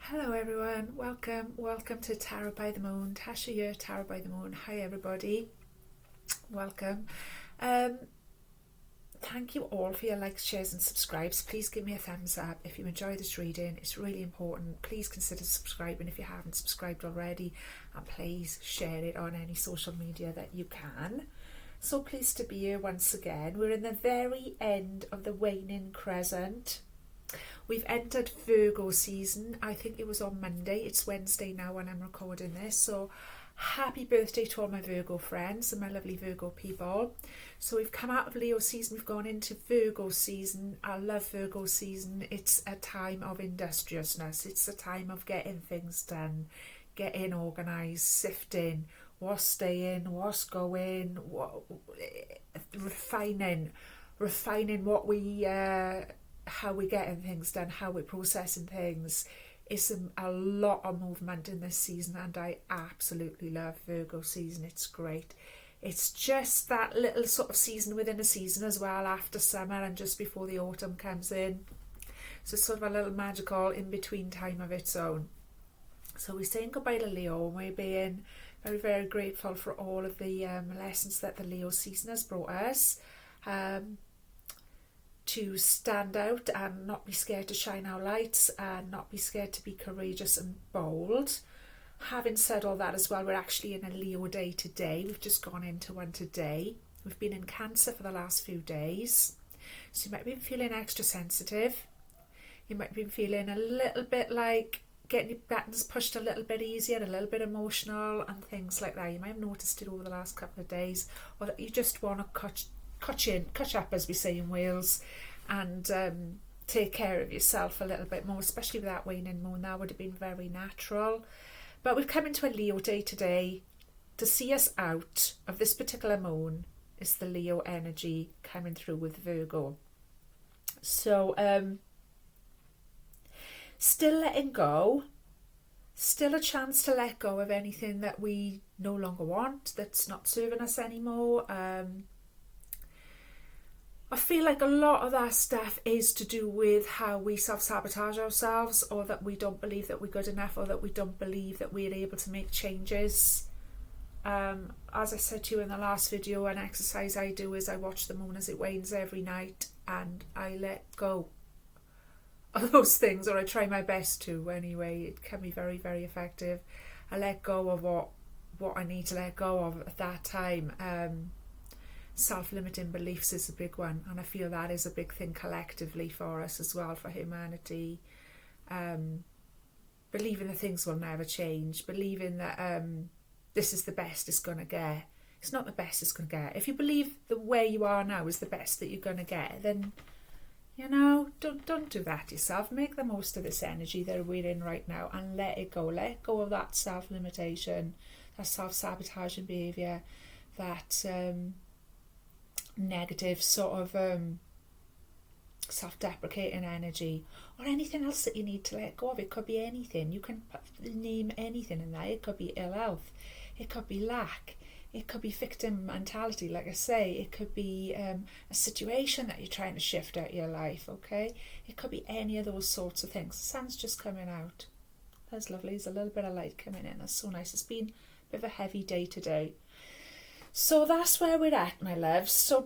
Hello everyone, welcome to Tarot by the Moon. Tasha here, Tarot by the Moon. Hi everybody, welcome. Thank you all for your likes, shares and subscribes. Please give me a thumbs up if you enjoy this reading. It's really important. Please consider subscribing if you haven't subscribed already, and please share it on any social media that you can. So pleased to be here once again. We're in the very end of the waning crescent. We've entered Virgo season. I think it was on Monday. It's Wednesday now when I'm recording this. So happy birthday to all my Virgo friends and my lovely Virgo people. So we've come out of Leo season. We've gone into Virgo season. I love Virgo season. It's a time of industriousness. It's a time of getting things done, getting organised, sifting, what's staying, what's going, refining what we... how we're getting things done, how we're processing things. It's a lot of movement in this season, and I absolutely love Virgo season. It's great. It's just that little sort of season within a season as well, after summer and just before the autumn comes in. So it's sort of a little magical in-between time of its own. So we're saying goodbye to Leo, and we're being very, very grateful for all of the lessons that the Leo season has brought us. To stand out and not be scared to shine our lights and not be scared to be courageous and bold. Having said all that as well, we're actually in a Leo day today. We've just gone into one today. We've been in Cancer for the last few days. So you might be feeling extra sensitive. You might be feeling a little bit like getting your buttons pushed a little bit easier, a little bit emotional and things like that. You might have noticed it over the last couple of days, or that you just want to catch up, as we say in Wales, and take care of yourself a little bit more, especially with that waning moon. That would have been very natural. But we've come into a Leo day today. To see us out of this particular moon is the Leo energy coming through with Virgo. So still letting go, still a chance to let go of anything that we no longer want, that's not serving us anymore. I feel like a lot of that stuff is to do with how we self-sabotage ourselves, or that we don't believe that we're good enough, or that we don't believe that we're able to make changes. As I said to you in the last video, an exercise I do is I watch the moon as it wanes every night, and I let go of those things, or I try my best to anyway. It can be very, very effective. I let go of what I need to let go of at that time. Self-limiting beliefs is a big one, and I feel that is a big thing collectively for us as well, for humanity. Believing that things will never change, believing that this is the best it's going to get. It's not the best it's going to get. If you believe the way you are now is the best that you're going to get, then don't do that to yourself. Make the most of this energy that we're in right now and let it go. Let go of that self-limitation, that self-sabotaging behaviour, that negative sort of self-deprecating energy, or anything else that you need to let go of. It could be anything. You can name anything in there. It could be ill health, it could be lack, it could be victim mentality, like I say, it could be a situation that you're trying to shift out of your life. Okay, it could be any of those sorts of things. The sun's just coming out. That's lovely. There's a little bit of light coming in. That's so nice. It's been a bit of a heavy day today. So that's where we're at, my loves. So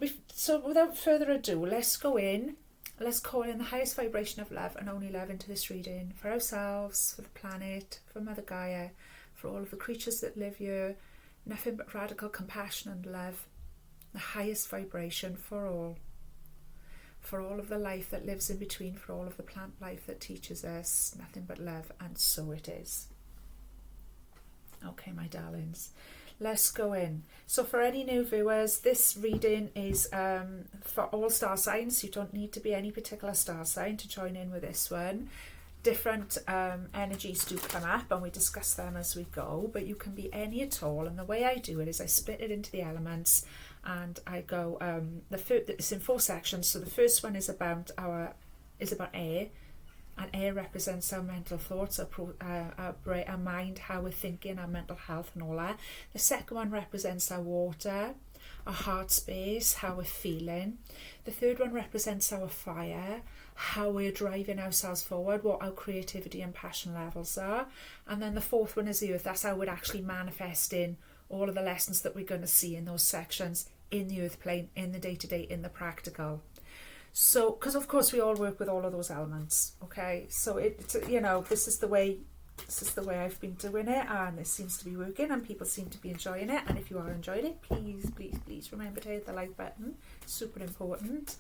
without further ado, let's go in. Let's call in the highest vibration of love and only love into this reading, for ourselves, for the planet, for Mother Gaia, for all of the creatures that live here. Nothing but radical compassion and love. The highest vibration for all of the life that lives in between, for all of the plant life that teaches us. Nothing but love, and so it is. Okay, my darlings. Let's go in. So for any new viewers, this reading is for all star signs. You don't need to be any particular star sign to join in with this one. Different energies do come up, and we discuss them as we go, but you can be any at all. And the way I do it is I split it into the elements, and I go it's in 4 sections. So the first one is about air. And air represents our mental thoughts, our mind, how we're thinking, our mental health and all that. The second one represents our water. our heart space, how we're feeling. The third one represents our fire, how we're driving ourselves forward, what our creativity and passion levels are. And then the fourth one is the earth. That's how we're actually manifesting all of the lessons that we're going to see in those sections, in the earth plane, in the day-to-day, in the practical. So, because of course we all work with all of those elements, okay? So it's, this is the way I've been doing it, and it seems to be working, and people seem to be enjoying it. And if you are enjoying it, please remember to hit the like button. Super important.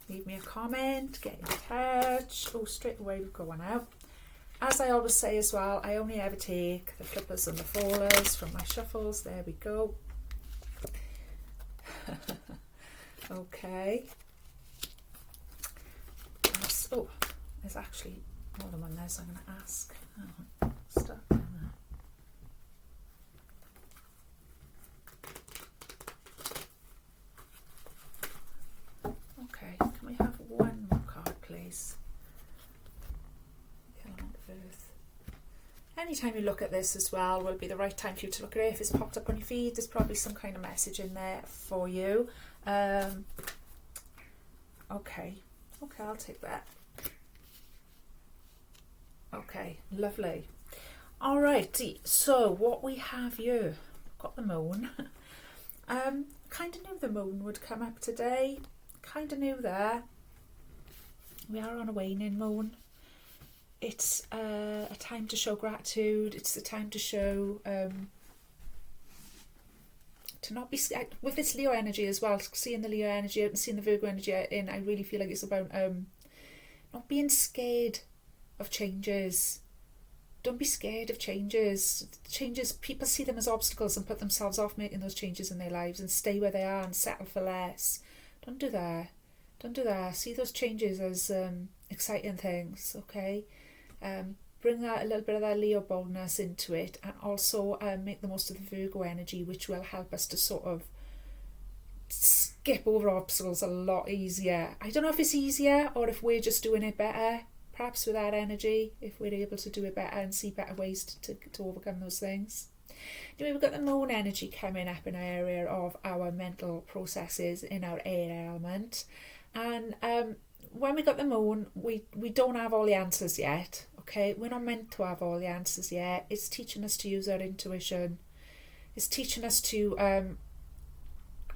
Leave me a comment, get in touch. Oh, straight away we've got one out. As I always say as well, I only ever take the flippers and the fallers from my shuffles. There we go. Okay. Oh, there's actually more than one there, so I'm going to ask. Oh, stuck in there. Okay, can we have one more card, please? Element of Earth. Anytime you look at this as well will be the right time for you to look at it. If it's popped up on your feed, there's probably some kind of message in there for you. Okay, I'll take that. Okay, lovely. Alrighty, so what we have here, got the moon. Kind of knew the moon would come up today. Kind of knew that. We are on a waning moon. It's a time to show gratitude. It's a time to show, to not be, with this Leo energy as well, seeing the Leo energy out and seeing the Virgo energy out in, I really feel like it's about not being scared of changes. Don't be scared of changes. Changes, people see them as obstacles and put themselves off making those changes in their lives and stay where they are and settle for less. Don't do that. Don't do that. See those changes as exciting things, okay? Bring that, a little bit of that Leo boldness into it, and also make the most of the Virgo energy, which will help us to sort of skip over obstacles a lot easier. I don't know if it's easier or if we're just doing it better. Perhaps with that energy, if we're able to do it better and see better ways to overcome those things. Anyway, we've got the moon energy coming up in our area of our mental processes in our air element. And when we got the moon, we don't have all the answers yet. Okay, we're not meant to have all the answers yet. It's teaching us to use our intuition. It's teaching us to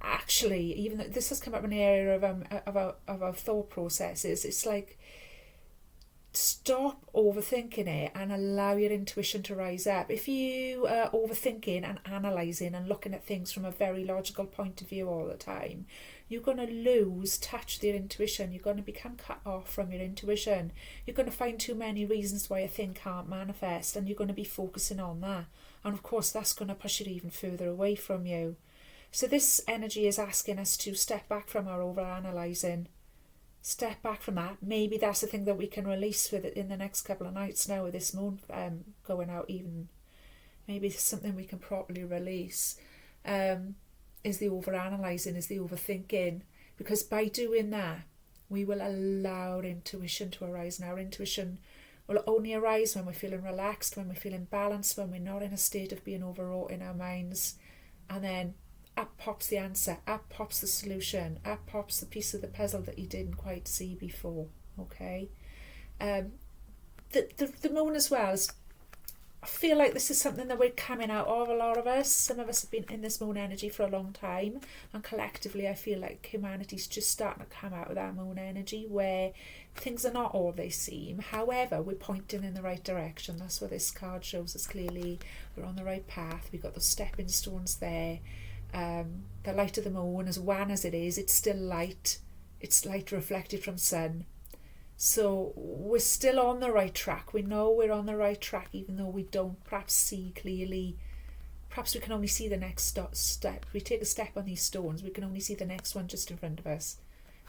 actually, even though this has come up in the area of our thought processes, it's like, stop overthinking it and allow your intuition to rise up. If you are overthinking and analysing and looking at things from a very logical point of view all the time, you're going to lose touch with your intuition. You're going to become cut off from your intuition. You're going to find too many reasons why a thing can't manifest, and you're going to be focusing on that. And of course, that's going to push it even further away from you. So this energy is asking us to step back from our over-analysing. Step back from that. Maybe that's the thing that we can release with it in the next couple of nights now with this moon going out even. Maybe it's something we can properly release. Is the over-analysing, is the overthinking. Because by doing that, we will allow our intuition to arise. And our intuition will only arise when we're feeling relaxed, when we're feeling balanced, when we're not in a state of being overwrought in our minds. And then up pops the answer, up pops the solution, up pops the piece of the puzzle that you didn't quite see before, okay? The moon as well, I feel like this is something that we're coming out of, a lot of us. Some of us have been in this moon energy for a long time, and collectively I feel like humanity's just starting to come out of that moon energy where things are not all they seem. However, we're pointing in the right direction. That's what this card shows us clearly. We're on the right path. We've got those stepping stones there. The light of the moon, as wan as it is, it's still light. It's light reflected from sun. So we're still on the right track. We know we're on the right track, even though we don't perhaps see clearly. Perhaps we can only see the next step. If we take a step on these stones, we can only see the next one just in front of us.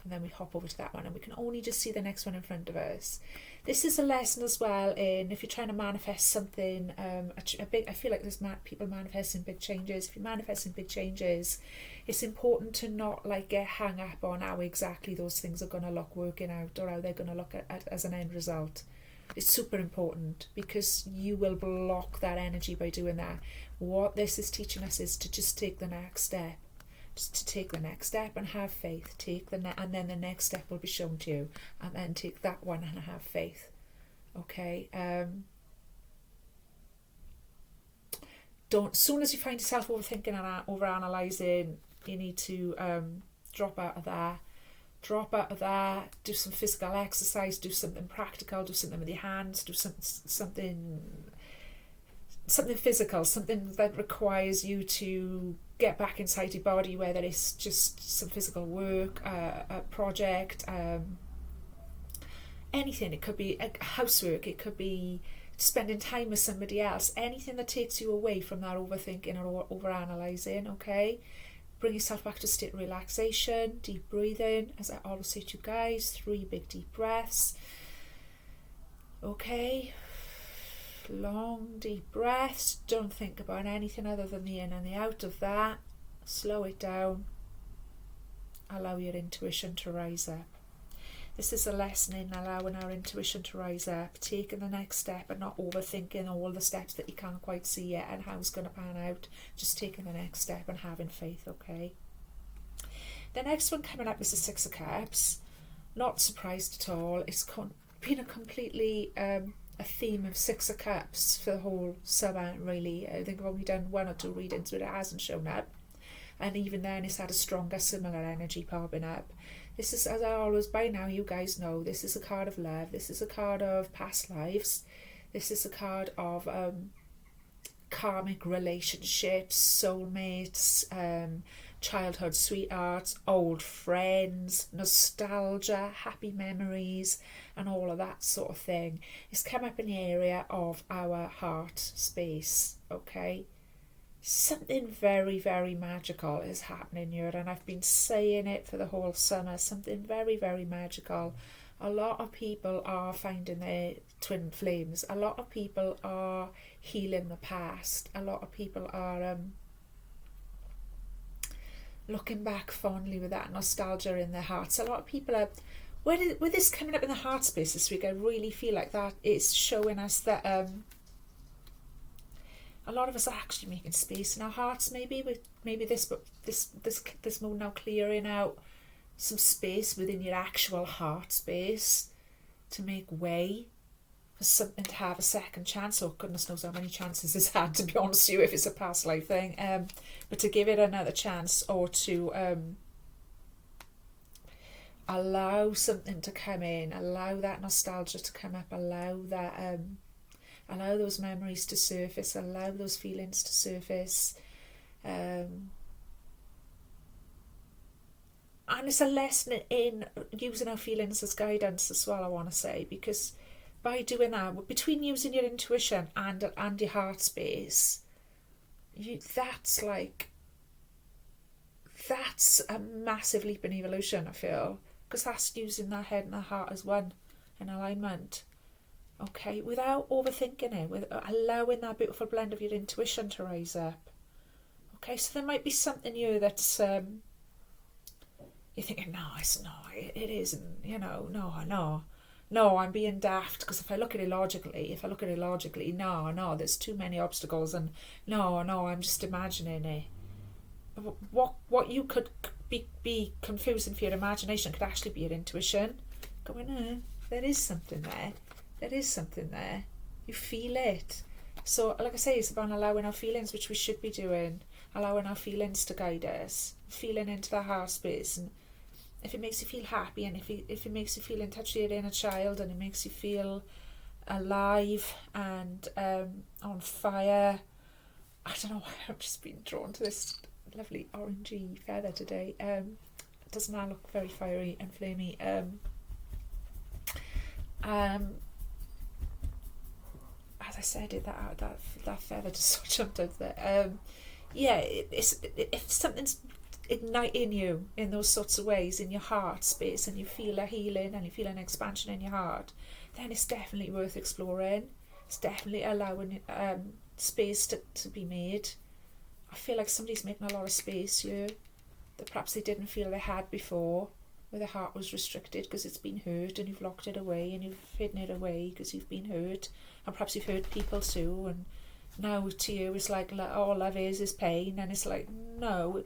And then we hop over to that one and we can only just see the next one in front of us. This is a lesson as well in if you're trying to manifest something, I feel like there's people manifesting big changes. If you're manifesting big changes, it's important to not like get hung up on how exactly those things are going to look working out or how they're going to look at as an end result. It's super important because you will block that energy by doing that. What this is teaching us is to just take the next step. just to take the next step and have faith. And then the next step will be shown to you, and then take that one and have faith. Okay. Soon as you find yourself overthinking and overanalyzing, you need to drop out of that. Do some physical exercise, do something practical, do something with your hands, do something physical, something that requires you to get back inside your body, whether it's just some physical work, a project, anything. It could be housework, it could be spending time with somebody else, anything that takes you away from that overthinking or overanalyzing. Okay, bring yourself back to a state of relaxation, deep breathing. As I always say to you guys, 3 big deep breaths. Okay, long deep breaths. Don't think about anything other than the in and the out of that. Slow it down. Allow your intuition to rise up. This is a lesson in allowing our intuition to rise up, taking the next step and not overthinking all the steps that you can't quite see yet and how it's going to pan out. Just taking the next step and having faith, okay? The next one coming up is the 6 of Cups. Not surprised at all. It's been a completely a theme of 6 of Cups for the whole summer, really. I think I've only done 1 or 2 readings where it hasn't shown up. And even then it's had a stronger, similar energy popping up. This is, as I always, by now you guys know, this is a card of love. This is a card of past lives. This is a card of karmic relationships, soulmates, childhood sweethearts, old friends, nostalgia, happy memories, and all of that sort of thing. It's come up in the area of our heart space, okay? Something very, very magical is happening here, and I've been saying it for the whole summer. Something very, very magical. A lot of people are finding their twin flames. A lot of people are healing the past. A lot of people are looking back fondly with that nostalgia in their hearts. A lot of people are, with this coming up in the heart space this week, I really feel like that is showing us that a lot of us are actually making space in our hearts, maybe this moon now clearing out some space within your actual heart space to make way for something to have a second chance, or goodness knows how many chances it's had, to be honest with you, if it's a past life thing, but to give it another chance, or to allow something to come in, allow that nostalgia to come up, allow that allow those memories to surface, allow those feelings to surface. And it's a lesson in using our feelings as guidance as well, I want to say, because by doing that, between using your intuition and your heart space, that's a massive leap in evolution, I feel, because that's using that head and the heart as one in alignment. Okay, without overthinking it, with allowing that beautiful blend of your intuition to rise up. Okay, so there might be something here that's you're thinking, it isn't, no, I'm being daft, because if I look at it logically, no, there's too many obstacles, and no, I'm just imagining it. What you could be confusing for your imagination could actually be your intuition going, there is something there. There is something there. You feel it. So, like I say, it's about allowing our feelings, which we should be doing, allowing our feelings to guide us, feeling into the heart space. And if it makes you feel happy, and if it makes you feel in touch with your inner child, and it makes you feel alive and on fire, I don't know why I've just been drawn to this lovely orangey feather today. It doesn't that look very fiery and flamey? As I said, that feather just so jumped out there. If something's igniting you in those sorts of ways in your heart space, and you feel a healing and you feel an expansion in your heart, then it's definitely worth exploring. It's definitely allowing space to be made. I feel like somebody's making a lot of space here that perhaps they didn't feel they had before, where their heart was restricted because it's been hurt, and you've locked it away and you've hidden it away because you've been hurt, and perhaps you've hurt people too, and now to you it's like all love is pain, and it's like, no,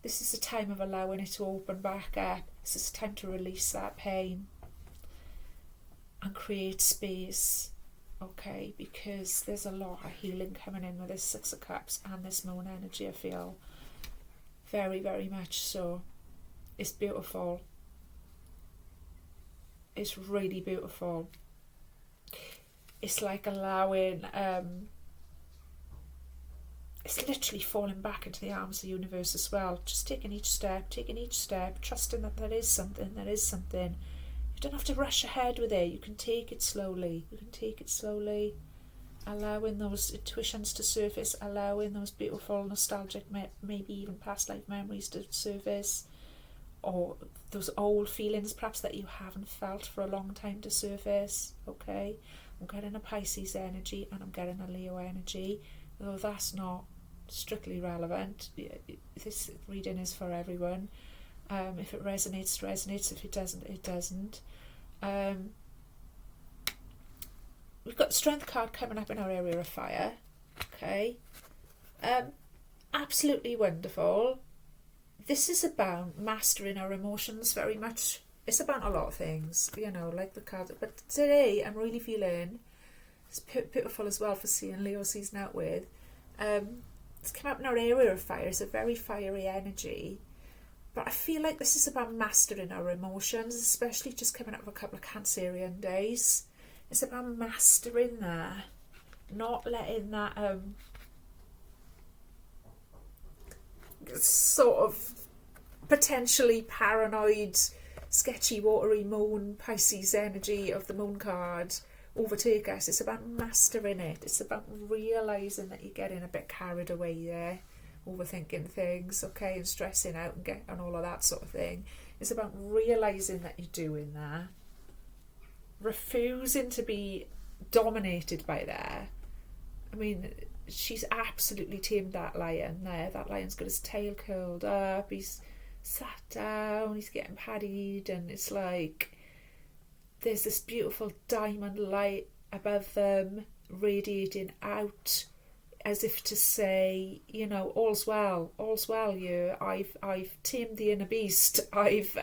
This is a time of allowing it to open back up. This is a time to release that pain and create space, okay? Because there's a lot of healing coming in with this Six of Cups and this moon energy, I feel. Very, very much so. It's beautiful. It's really beautiful. It's like allowing, it's literally falling back into the arms of the universe as well. Just taking each step, trusting that there is something. You don't have to rush ahead with it. You can take it slowly. Allowing those intuitions to surface, allowing those beautiful, nostalgic, maybe even past life memories to surface, or those old feelings perhaps that you haven't felt for a long time to surface, okay? I'm getting a Pisces energy and I'm getting a Leo energy, though that's not strictly relevant. This reading is for everyone. If it resonates, it resonates. If it doesn't, it doesn't. We've got the Strength card coming up in our area of fire. Okay. Absolutely wonderful. This is about mastering our emotions very much. It's about a lot of things, you know, like the card. But today I'm really feeling, it's beautiful as well for seeing Leo season out with. It's come up in our area of fire. It's a very fiery energy. But I feel like this is about mastering our emotions, especially just coming up with a couple of Cancerian days. It's about mastering that, not letting that sort of potentially paranoid, sketchy, watery moon, Pisces energy of the moon card overtake us. It's about mastering it. It's about realising that you're getting a bit carried away there, overthinking things, okay, and stressing out and all of that sort of thing. It's about realising that you're doing that, refusing to be dominated by that. I mean, she's absolutely tamed that lion there. That lion's got his tail curled up, he's sat down, he's getting paddied, and it's like there's this beautiful diamond light above them radiating out, as if to say, you know, all's well, you. I've tamed the inner beast. I've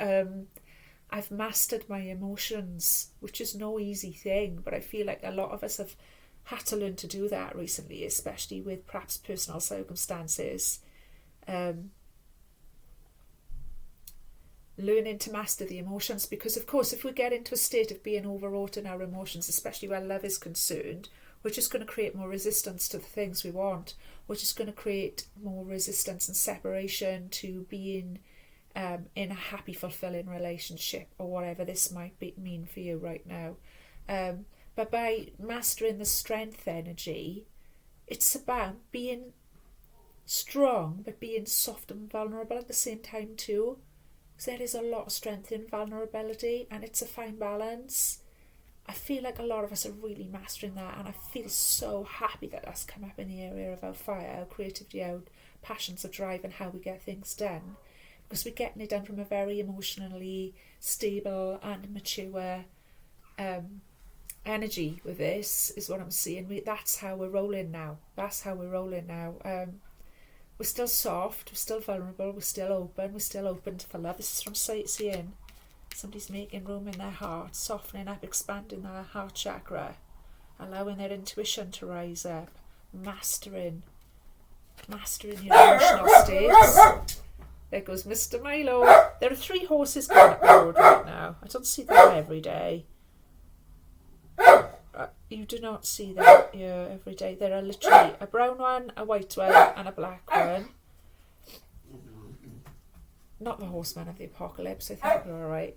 mastered my emotions, which is no easy thing, but I feel like a lot of us have had to learn to do that recently, especially with perhaps personal circumstances. Learning to master the emotions, because of course if we get into a state of being overwrought in our emotions, especially where love is concerned, we're just going to create more resistance to the things we want. We're just going to create more resistance and separation to being in a happy, fulfilling relationship, or whatever this might mean for you right now. But by mastering the strength energy, it's about being strong but being soft and vulnerable at the same time too. Because there is a lot of strength in vulnerability, and it's a fine balance. I feel like a lot of us are really mastering that, and I feel so happy that that's come up in the area of our fire, our creativity, our passions, our drive, and how we get things done. Because we're getting it done from a very emotionally stable and mature energy with this, is what I'm seeing. That's how we're rolling now. We're still soft, we're still vulnerable, we're still open for love. This is from Seeing. Somebody's making room in their heart, softening up, expanding their heart chakra, allowing their intuition to rise up, mastering your emotional states. There goes Mr. Milo. There are 3 horses going up the road right now. I don't see them every day. You do not see that here every day. There are literally a brown one, a white one, and a black one. Not the horsemen of the apocalypse. I think they're all right.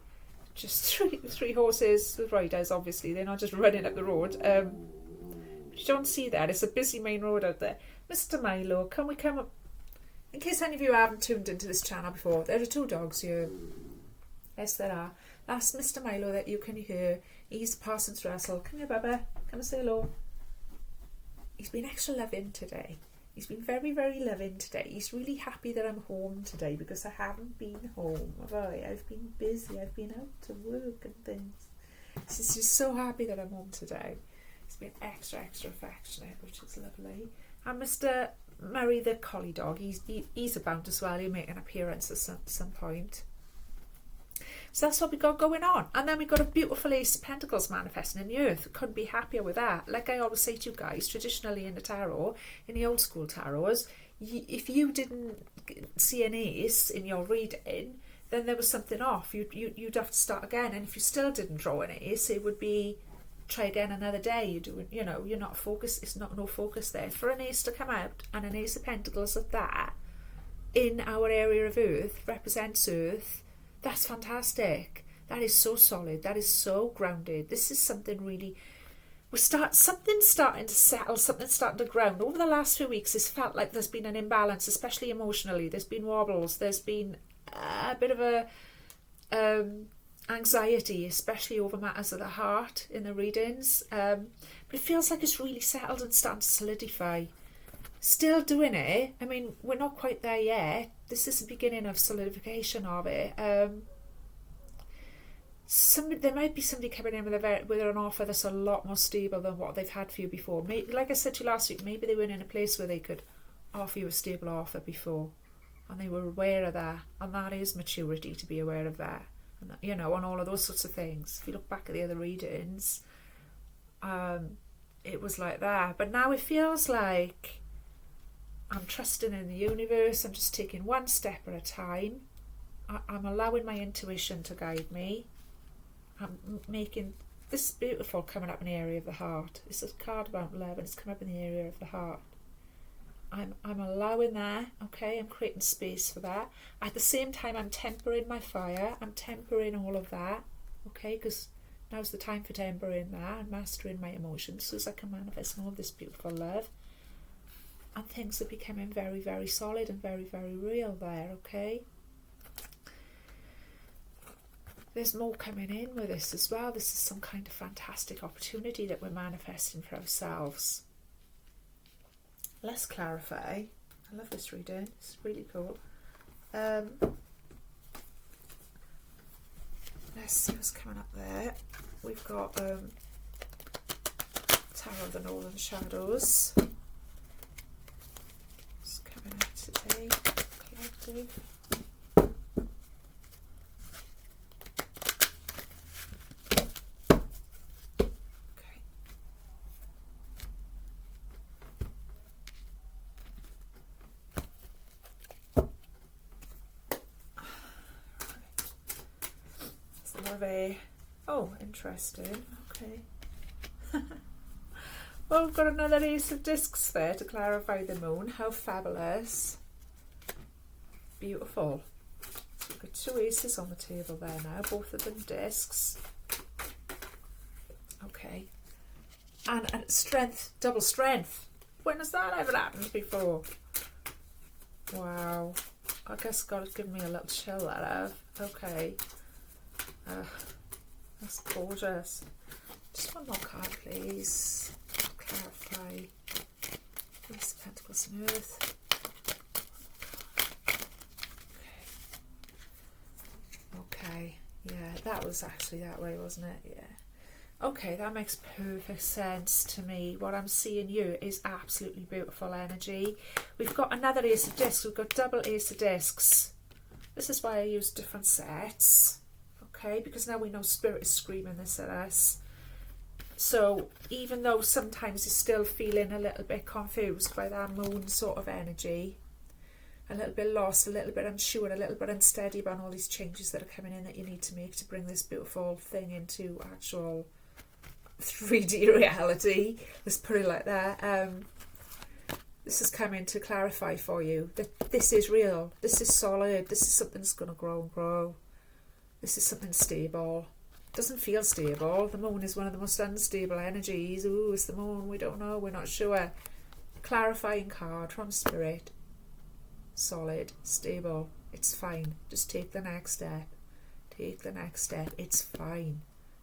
Just three horses with riders. Obviously, they're not just running up the road. You don't see that. It's a busy main road out there. Mr. Milo, can we come up? In case any of you haven't tuned into this channel before, there are 2 dogs here. Yes, there are. That's Mr. Milo that you can hear. He's Parsons Russell. Come here, Bubba. Come and say hello. He's been extra loving today. He's been very, very loving today. He's really happy that I'm home today, because I haven't been home, have I? I've been busy. I've been out to work and things. He's just so happy that I'm home today. He's been extra, extra affectionate, which is lovely. And Mr. Murray the collie dog, he's about as well. He'll make an appearance at some point. So that's what we got going on. And then we got a beautiful Ace of Pentacles manifesting in the earth. Couldn't be happier with that. Like I always say to you guys, traditionally in the tarot, in the old school tarots, if you didn't see an ace in your reading, then there was something off. You'd have to start again. And if you still didn't draw an ace, it would be try again another day. You're not focused. It's not no focus there. For an ace to come out, and an Ace of Pentacles at that, in our area of earth, represents earth. That's fantastic. That is so solid. That is so grounded. This is something really... something's starting to settle. Something's starting to ground. Over the last few weeks, it's felt like there's been an imbalance, especially emotionally. There's been wobbles. There's been a bit of a anxiety, especially over matters of the heart in the readings. But it feels like it's really settled and starting to solidify. Still doing it. I mean, we're not quite there yet. This is the beginning of solidification of it. There might be somebody coming in with an offer that's a lot more stable than what they've had for you before. Like I said to you last week, maybe they weren't in a place where they could offer you a stable offer before, and they were aware of that. And that is maturity, to be aware of that. And and all of those sorts of things. If you look back at the other readings, it was like that. But now it feels like I'm trusting in the universe. I'm just taking one step at a time. I'm allowing my intuition to guide me. I'm making this beautiful coming up in the area of the heart. It's a card about love, and it's come up in the area of the heart. I'm allowing that, okay? I'm creating space for that. At the same time, I'm tempering my fire. I'm tempering all of that, okay? Because now's the time for tempering that and mastering my emotions so as I can manifest more of this beautiful love. And things are becoming very, very solid and very, very real there, okay? There's more coming in with this as well. This is some kind of fantastic opportunity that we're manifesting for ourselves. Let's clarify. I love this reading. It's really cool. Let's see what's coming up there. We've got Tarot of the Northern Shadows. It's coming up today. Collective. Oh, interesting. Okay. Well, we've got another Ace of Discs there to clarify the moon. How fabulous. Beautiful. So we've got two aces on the table there now, both of them discs. Okay. And strength, double strength. When has that ever happened before? Wow. I guess God has given me a little chill that out. Okay. That's gorgeous. Just one more card, please. Clarify. Ace of Pentacles and Earth. Okay. Yeah, that was actually that way, wasn't it? Yeah. Okay, that makes perfect sense to me. What I'm seeing here is absolutely beautiful energy. We've got another Ace of Discs. We've got double Ace of Discs. This is why I use different sets. Okay, because now we know Spirit is screaming this at us. So even though sometimes you're still feeling a little bit confused by that moon sort of energy, a little bit lost, a little bit unsure, a little bit unsteady about all these changes that are coming in that you need to make to bring this beautiful thing into actual 3D reality, let's put it like that. This is coming to clarify for you that this is real, this is solid, this is something that's going to grow and grow. This is something stable. Doesn't feel stable. The moon is one of the most unstable energies. Ooh, it's the moon. We don't know. We're not sure. Clarifying card from Spirit. Solid. Stable. It's fine. Just take the next step. Take the next step. It's fine.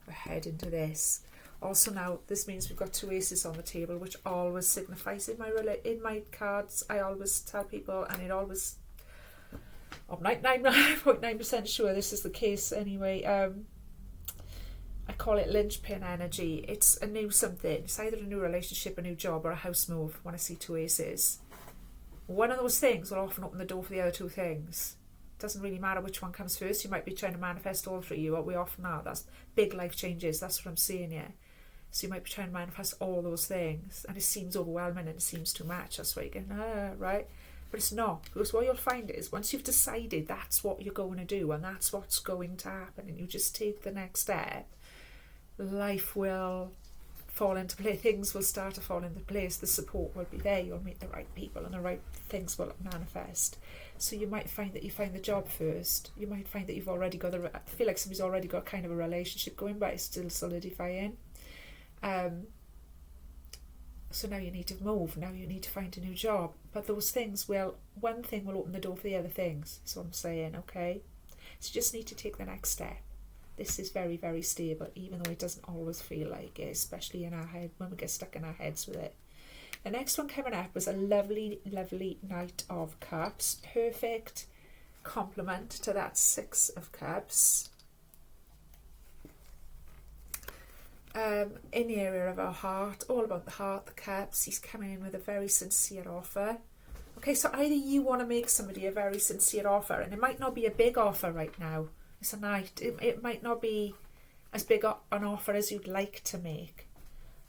We're heading to this. Also now, this means we've got two aces on the table, which always signifies in my cards. I always tell people, and it always... I'm 99.9% sure this is the case anyway. I call it linchpin energy. It's a new something. It's either a new relationship, a new job, or a house move when I see two aces. one of those things will often open the door for the other two things. It doesn't really matter which one comes first. You might be trying to manifest all three, what we often are. That's big life changes. That's what I'm saying here. So you might be trying to manifest all those things, and it seems overwhelming and it seems too much. That's why you're going, right? But it's not, because what you'll find is once you've decided that's what you're going to do and that's what's going to happen, and you just take the next step, life will fall into place. Things will start to fall into place. The support will be there. You'll meet the right people and the right things will manifest. So you might find that you find the job first. You might find that you've already got I feel like somebody's already got kind of a relationship going, but it's still solidifying. So now you need to move. Now you need to find a new job. But those things one thing will open the door for the other things. That's what I'm saying, okay? So you just need to take the next step. This is very, very stable, even though it doesn't always feel like it, especially in our head, when we get stuck in our heads with it. The next one coming up was a lovely, lovely Knight of Cups. Perfect complement to that Six of Cups. In the area of our heart, all about the heart, the cups. He's coming in with a very sincere offer. Okay, so either you want to make somebody a very sincere offer, and it might not be a big offer right now. It's a Knight. It might not be as big an offer as you'd like to make.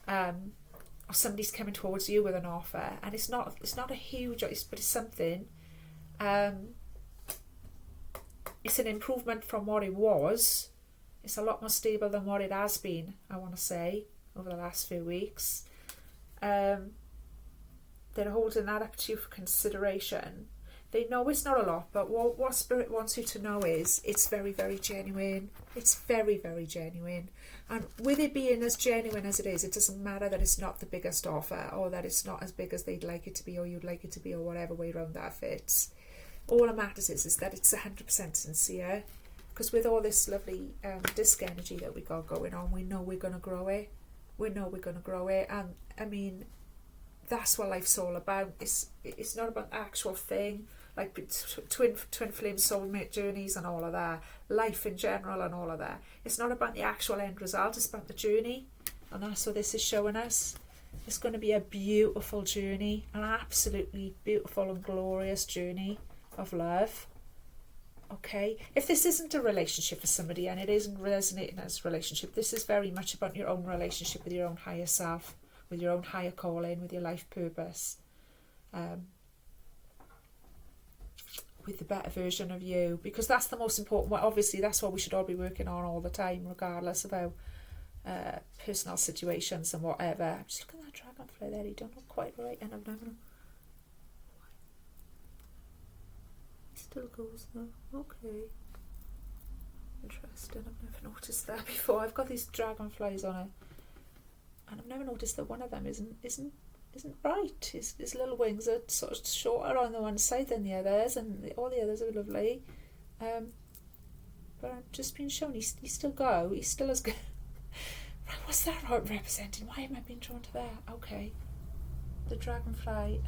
Or somebody's coming towards you with an offer, and it's not a huge, but it's something. It's an improvement from what it was. It's a lot more stable than what it has been, I want to say, over the last few weeks. They're holding that up to you for consideration. They know it's not a lot, but what Spirit wants you to know is it's very, very genuine. It's very, very genuine. And with it being as genuine as it is, it doesn't matter that it's not the biggest offer, or that it's not as big as they'd like it to be, or you'd like it to be, or whatever way around that fits. All that matters is that it's 100% sincere. Because with all this lovely disc energy that we got going on, we know we're going to grow it. We know we're going to grow it. And, I mean, that's what life's all about. It's not about the actual thing, like twin flame soulmate journeys and all of that, life in general and all of that. It's not about the actual end result, it's about the journey. And that's what this is showing us. It's going to be a beautiful journey, an absolutely beautiful and glorious journey of love. Okay, if this isn't a relationship for somebody and it isn't resonating as a relationship, this is very much about your own relationship with your own higher self, with your own higher calling, with your life purpose, with the better version of you, because that's the most important. Well, obviously that's what we should all be working on all the time, regardless of our personal situations and whatever. I'm just looking at that dragonfly there. He don't look quite right, and I've never. Still goes though. Okay. Interesting. I've never noticed that before. I've got these dragonflies on it, and I've never noticed that one of them isn't right. His little wings are sort of shorter on the one side than the others, and all the others are lovely. But I'm just being shown he's still go. He's still as good. Right, what's that representing? Why am I being drawn to that? Okay. The dragonfly.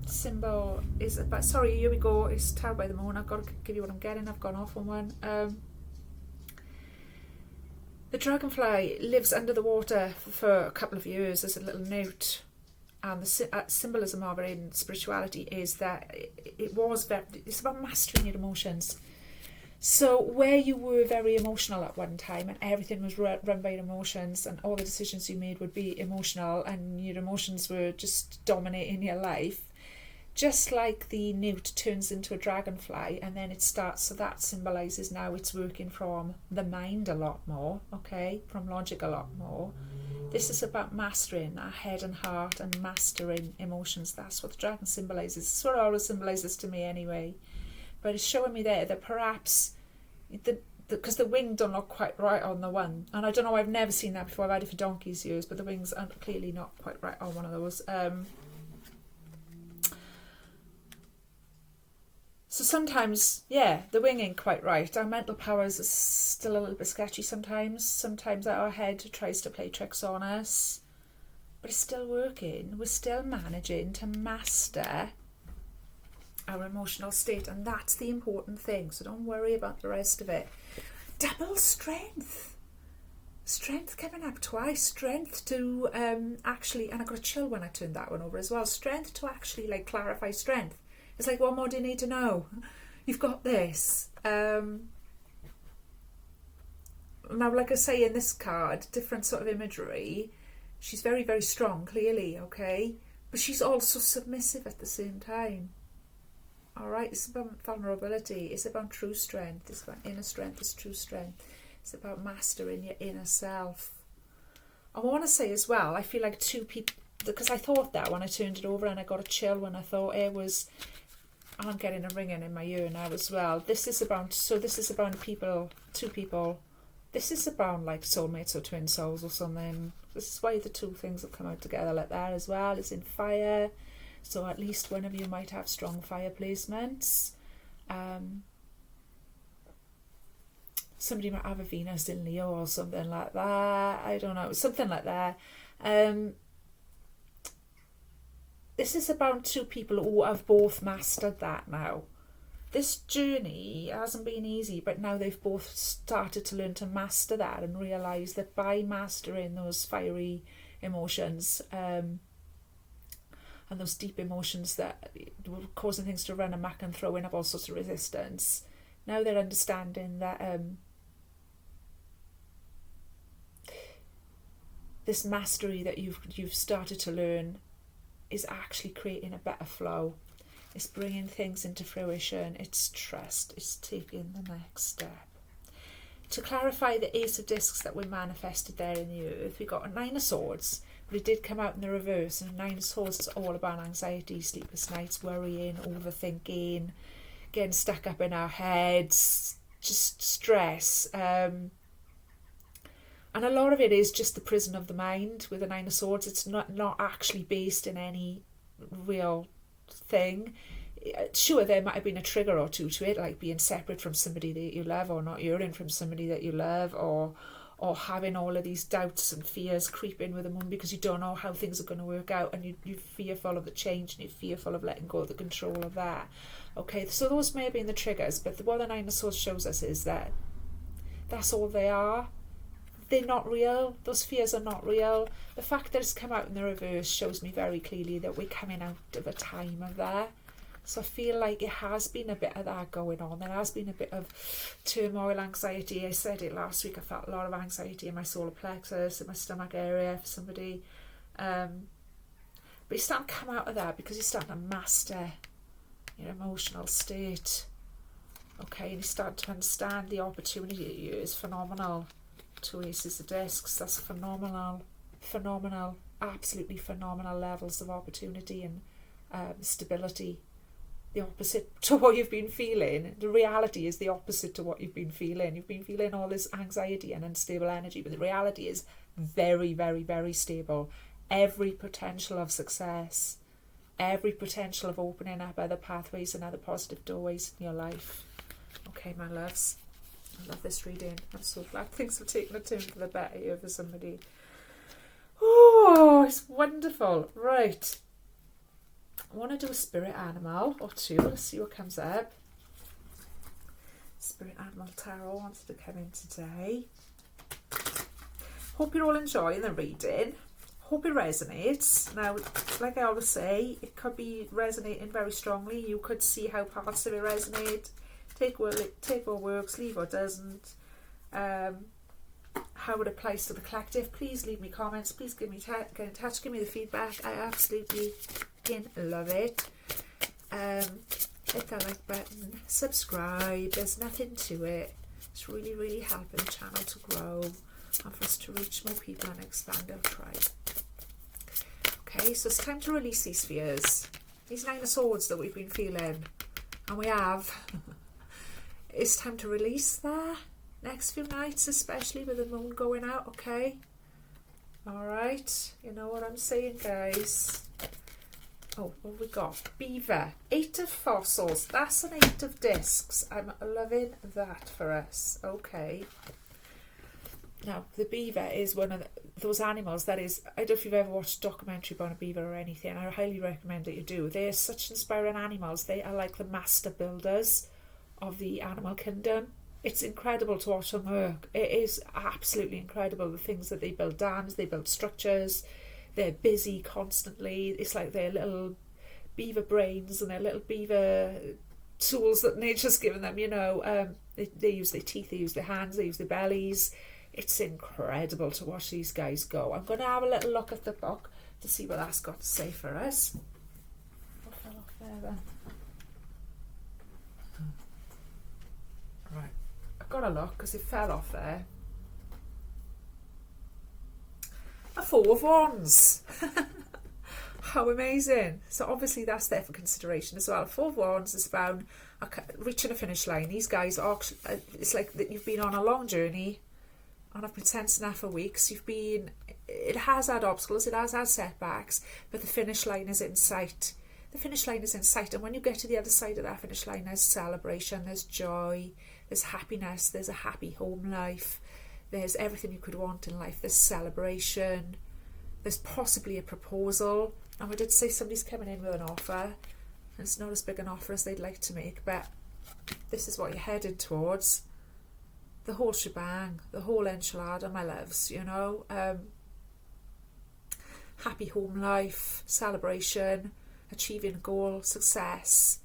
Symbol is about, sorry, here we go, it's Tower by the Moon. I've got to give you what I'm getting. I've gone off on one. The dragonfly lives under the water for a couple of years as a little newt, and the symbolism of it in spirituality is that it's about mastering your emotions. So where you were very emotional at one time and everything was run by your emotions, and all the decisions you made would be emotional, and your emotions were just dominating your life, just like the newt turns into a dragonfly and then it starts, so that symbolises now it's working from the mind a lot more, okay, from logic a lot more. This is about mastering our head and heart and mastering emotions. That's what the dragon symbolises. It's what it always symbolises to me anyway. But it's showing me there that perhaps, because the wing don't look quite right on the one, and I don't know, I've never seen that before. I've had it for donkey's years, but the wings are clearly not quite right on one of those. So sometimes, yeah, the wing ain't quite right. Our mental powers are still a little bit sketchy sometimes. Sometimes our head tries to play tricks on us. But it's still working. We're still managing to master our emotional state. And that's the important thing. So don't worry about the rest of it. Double strength. Strength coming up twice. Strength to actually, and I got a chill when I turned that one over as well. Strength to actually like clarify strength. It's like, what more do you need to know? You've got this. Now, like I say in this card, different sort of imagery. She's very, very strong, clearly, okay? But she's also submissive at the same time. All right, it's about vulnerability. It's about true strength. It's about inner strength. It's true strength. It's about mastering your inner self. I want to say as well, I feel like two people, because I thought that when I turned it over, and I got a chill when I thought it was, I'm getting a ringing in my ear now as well. This is about people, two people. This is about like soulmates or twin souls or something. This is why the two things have come out together like that as well. It's in fire. So at least one of you might have strong fire placements. Somebody might have a Venus in Leo or something like that. I don't know, something like that. This is about two people who have both mastered that now. This journey hasn't been easy, but now they've both started to learn to master that and realise that by mastering those fiery emotions and those deep emotions that were causing things to run amok and throwing up all sorts of resistance, now they're understanding that this mastery that you've started to learn is actually creating a better flow. It's bringing things into fruition. It's trust. It's taking the next step. To clarify the Ace of Discs that we manifested there in the earth, we got a Nine of Swords, but it did come out in the reverse. And Nine of Swords is all about anxiety, sleepless nights, worrying, overthinking, getting stuck up in our heads, just stress. And a lot of it is just the prison of the mind with the Nine of Swords. It's not actually based in any real thing. Sure, there might have been a trigger or two to it, like being separate from somebody that you love, or not hearing from somebody that you love, or having all of these doubts and fears creep in with the moon because you don't know how things are going to work out, and you're fearful of the change, and you're fearful of letting go of the control of that. Okay, so those may have been the triggers, but what the Nine of Swords shows us is that that's all they are. They're not real. Those fears are not real. The fact that it's come out in the reverse shows me very clearly that we're coming out of a time of that. So I feel like it has been a bit of that going on. There has been a bit of turmoil, anxiety. I said it last week. I felt a lot of anxiety in my solar plexus, in my stomach area for somebody. But you're starting to come out of that because you're starting to master your emotional state. Okay, and you start to understand the opportunity at you is phenomenal. Two Aces of Discs, that's phenomenal, absolutely phenomenal levels of opportunity and stability. The opposite to what you've been feeling. The reality is the opposite to what you've been feeling. You've been feeling all this anxiety and unstable energy, but the reality is very, very, very stable. Every potential of success, every potential of opening up other pathways and other positive doorways in your life. Okay, my loves. I love this reading. I'm so glad things have taken a turn for the better here for somebody. Oh, it's wonderful. Right. I want to do a spirit animal or two. Let's see what comes up. Spirit Animal Tarot wants to come in today. Hope you're all enjoying the reading. Hope it resonates. Now, like I always say, it could be resonating very strongly. You could see how parts of it resonate. Take what works, leave what doesn't. How it applies to the collective. Please leave me comments. Please get in touch. Give me the feedback. I absolutely love it. Hit that like button. Subscribe. There's nothing to it. It's really, really helping the channel to grow and for us to reach more people and expand our tribe. Okay, so it's time to release these fears. These Nine of Swords that we've been feeling. And we have. It's time to release that. Next few nights, especially with the moon going out, okay? Alright, you know what I'm saying, guys. Oh, what have we got? Beaver. 8 of fossils. That's an 8 of discs. I'm loving that for us. Okay. Now, the beaver is one of those animals that is, I don't know if you've ever watched a documentary about a beaver or anything. I highly recommend that you do. They are such inspiring animals. They are like the master builders of the animal kingdom. it's incredible to watch them work. It is absolutely incredible, the things that they build dams, they build structures, they're busy constantly. It's like their little beaver brains and their little beaver tools that nature's given them, they use their teeth, they use their hands, they use their bellies. It's incredible to watch these guys go. I'm going to have a little look at the book to see what that's got to say for us. What fell off there then? Right, I've got to look because it fell off there. A Four of Wands. How amazing. So obviously that's there for consideration as well. Four of Wands is about reaching a finish line. These guys are, it's like that you've been on a long journey, and I've been sensing that for weeks. It has had obstacles, it has had setbacks, but the finish line is in sight. The finish line is in sight, and when you get to the other side of that finish line, there's celebration, there's joy, there's happiness, there's a happy home life, there's everything you could want in life, there's celebration, there's possibly a proposal. And we did say somebody's coming in with an offer, and it's not as big an offer as they'd like to make, but this is what you're headed towards. The whole shebang, the whole enchilada, my loves, happy home life, celebration, achieving a goal, success,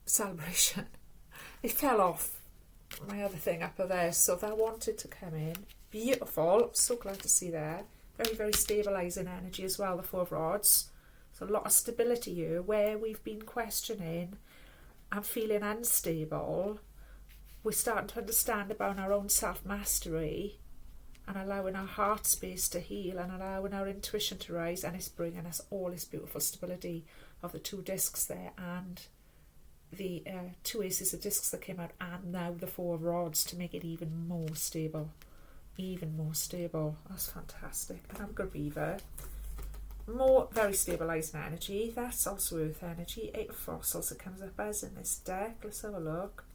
celebration. It fell off my other thing up there, so that wanted to come in. Beautiful, I'm so glad to see there. Very, very stabilising energy as well, the Four of Rods. So a lot of stability here, where we've been questioning and feeling unstable. We're starting to understand about our own self-mastery and allowing our heart space to heal and allowing our intuition to rise, and it's bringing us all this beautiful stability of the two discs there and the two aces of discs that came out, and now the Four of Rods to make it even more stable. That's fantastic. And I'm going to beaver. More very stabilising energy. That's also Earth energy. 8 of Fossils that comes up as in this deck. Let's have a look.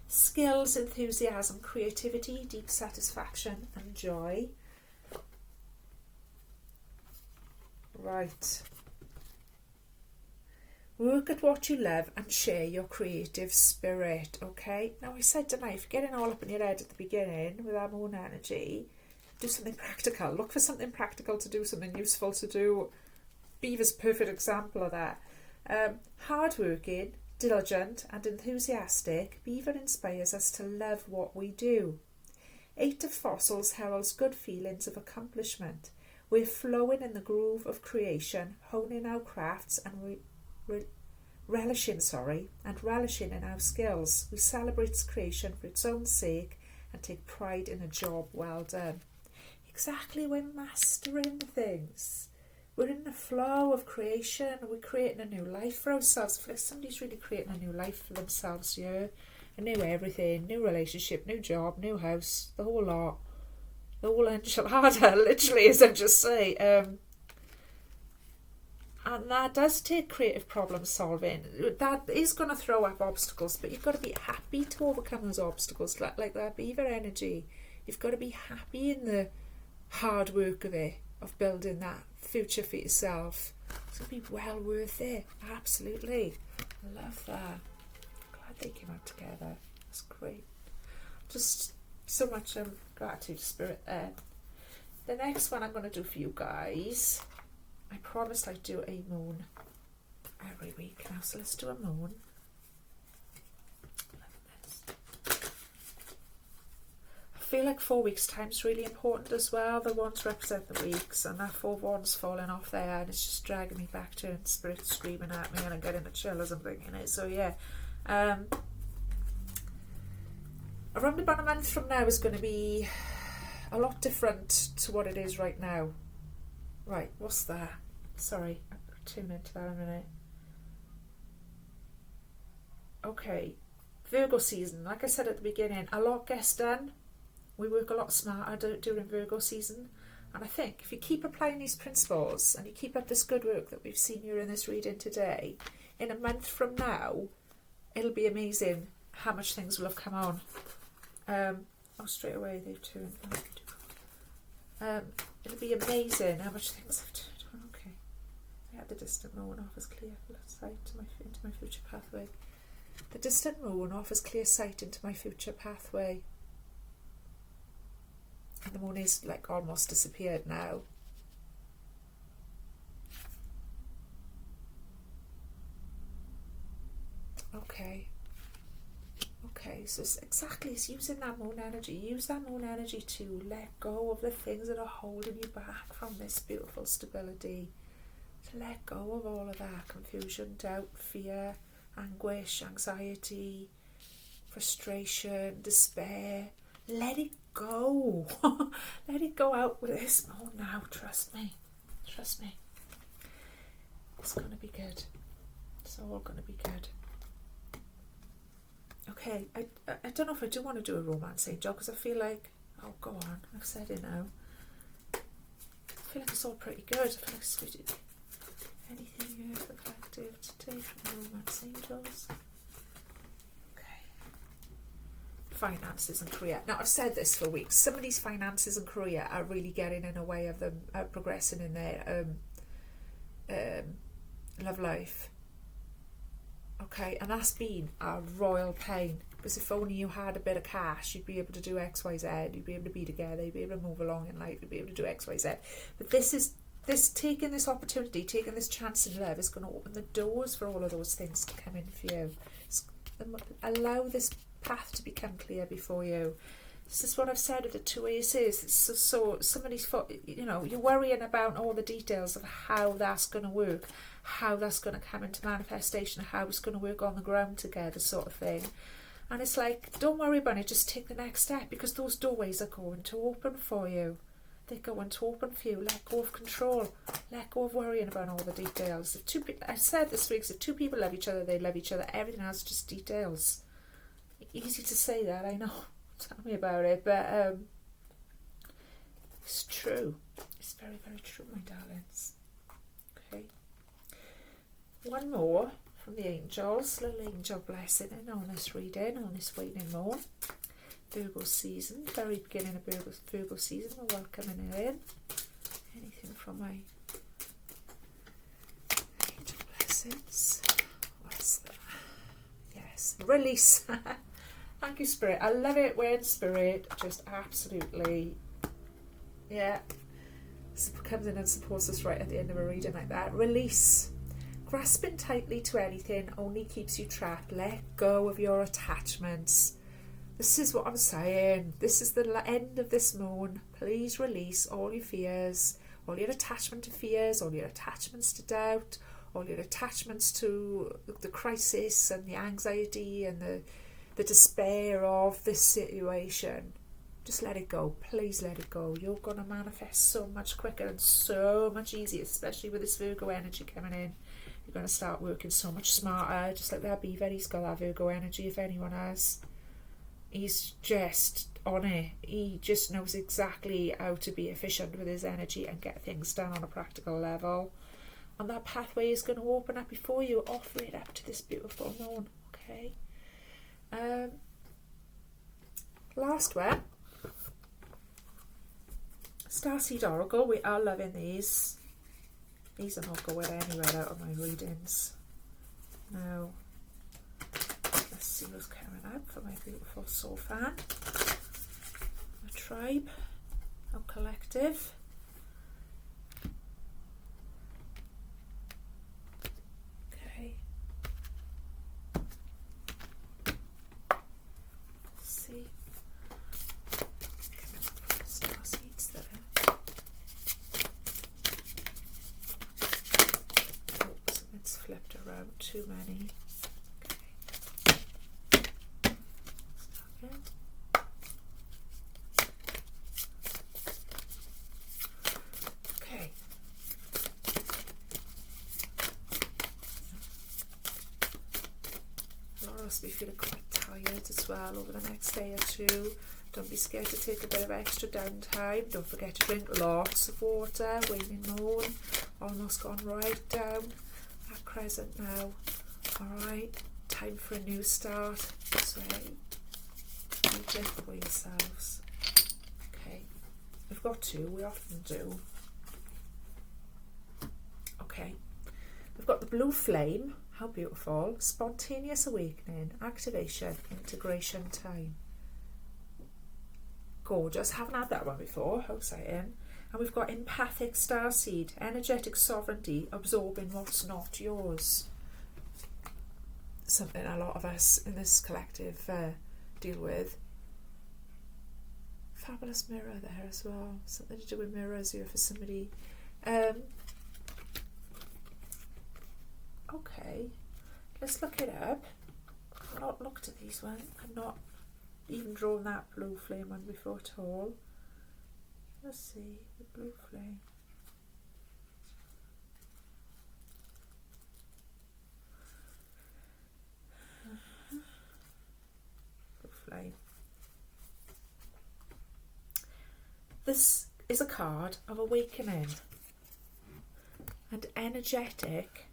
Skills, enthusiasm, creativity, deep satisfaction and joy. Right. Work at what you love and share your creative spirit, okay? Now, I said tonight, if you're getting all up in your head at the beginning with our moon energy, do something practical. Look for something practical to do, something useful to do. Beaver's a perfect example of that. Hardworking, diligent and enthusiastic, Beaver inspires us to love what we do. 8 of Fossils heralds good feelings of accomplishment. We're flowing in the groove of creation, honing our crafts and relishing in our skills. We celebrate its creation for its own sake and take pride in a job well done. Exactly, we're mastering things. We're in the flow of creation. We're creating a new life for ourselves. I feel like somebody's really creating a new life for themselves here. A new everything, new relationship, new job, new house, the whole lot. The whole enchilada, literally, as I just say. And that does take creative problem solving. That is going to throw up obstacles, but you've got to be happy to overcome those obstacles, like that Beaver energy. You've got to be happy in the hard work of it, of building that future for yourself. It's going to be well worth it. Absolutely. I love that. Glad they came out together. That's great. Just so much gratitude spirit there. The next one I'm going to do for you guys, I promised I'd do a moon every week now, so let's do a moon. I feel like 4 weeks time is really important as well. The wands represent the weeks, and that 4 wands falling off there, and it's just dragging me back to it, and spirit screaming at me, and I'm getting the chills and thinking it. So yeah, around about a month from now is going to be a lot different to what it is right now. Right, what's that? Sorry, I'll tune into that in a minute. Okay, Virgo season. Like I said at the beginning, a lot gets done. We work a lot smarter during Virgo season. And I think if you keep applying these principles and you keep up this good work that we've seen here in this reading today, in a month from now, it'll be amazing how much things will have come on. Straight away they've turned. It'll be amazing how much things have turned on. Okay, I had the distant moon offers clear sight into my future pathway. The distant moon offers clear sight into my future pathway. And the moon is like almost disappeared now. Okay, so it's using that moon energy. Use that moon energy to let go of the things that are holding you back from this beautiful stability. To let go of all of that confusion, doubt, fear, anguish, anxiety, frustration, despair. Let it go. Let it go out with this moon now. Trust me. It's going to be good. It's all going to be good. Okay, I don't know if I do want to do a romance angel, because I feel like, oh, go on, I've said it now. I feel like it's all pretty good. I feel like it's good. Anything here for collective today from romance angels? Okay. Finances and career. Now, I've said this for weeks. Some of these finances and career are really getting in the way of them progressing in their love life. Okay, and that's been a royal pain, because if only you had a bit of cash, you'd be able to do X, Y, Z, you'd be able to be together, you'd be able to move along in life, you'd be able to do X, Y, Z. But taking this opportunity, taking this chance in love is going to open the doors for all of those things to come in for you. Allow this path to become clear before you. This is what I've said with the two aces. So somebody's, you're worrying about all the details of how that's going to work, how that's going to come into manifestation, how it's going to work on the ground together, sort of thing. And it's like, don't worry about it, just take the next step, because those doorways are going to open for you. They're going to open for you. Let go of control. Let go of worrying about all the details. I said this week, if two people love each other, they love each other. Everything else is just details. Easy to say that, I know. Tell me about it, but it's true. It's very, very true, my darlings. Okay. One more from the angels, little angel blessing in on this reading, on this waning moon. Virgo season, very beginning of Virgo season, we're welcoming it in. Anything from my angel blessings? What's that? Yes, release. Thank you, Spirit. I love it when Spirit just absolutely, comes in and supports us right at the end of a reading like that. Release. Grasping tightly to anything only keeps you trapped. Let go of your attachments. This is what I'm saying. This is the end of this moon. Please release all your fears, all your attachment to fears, all your attachments to doubt, all your attachments to the crisis and the anxiety and the despair of this situation. Just let it go. Please let it go. You're going to manifest so much quicker and so much easier, especially with this Virgo energy coming in. You're going to start working so much smarter, just like that beaver. He's got that Virgo energy, if anyone has. He's just on it. He just knows exactly how to be efficient with his energy and get things done on a practical level. And that pathway is going to open up before you. Offer it up to this beautiful moon. Okay. Last one, Starseed Oracle. We are loving these. These are not going anywhere out of my readings. No. Let's see what's coming up for my beautiful soul fan. A tribe, a collective. Too many. Okay. Laura must be feeling quite tired as well over the next day or two. Don't be scared to take a bit of extra downtime. Don't forget to drink lots of water. Waning moon, almost gone right down. Crescent now. Alright, time for a new start. So be gentle with yourselves. Okay, we've got to, we often do. Okay, We've got the blue flame. How beautiful. Spontaneous awakening, activation, integration time. Gorgeous. Haven't had that one before. How exciting. And we've got empathic starseed, energetic sovereignty, absorbing what's not yours. Something a lot of us in this collective deal with. Fabulous mirror there as well. Something to do with mirrors here for somebody. Okay, let's look it up. I've not looked at these ones. I've not even drawn that blue flame one before at all. Let's see, the blue flame. Blue flame. This is a card of awakening and energetic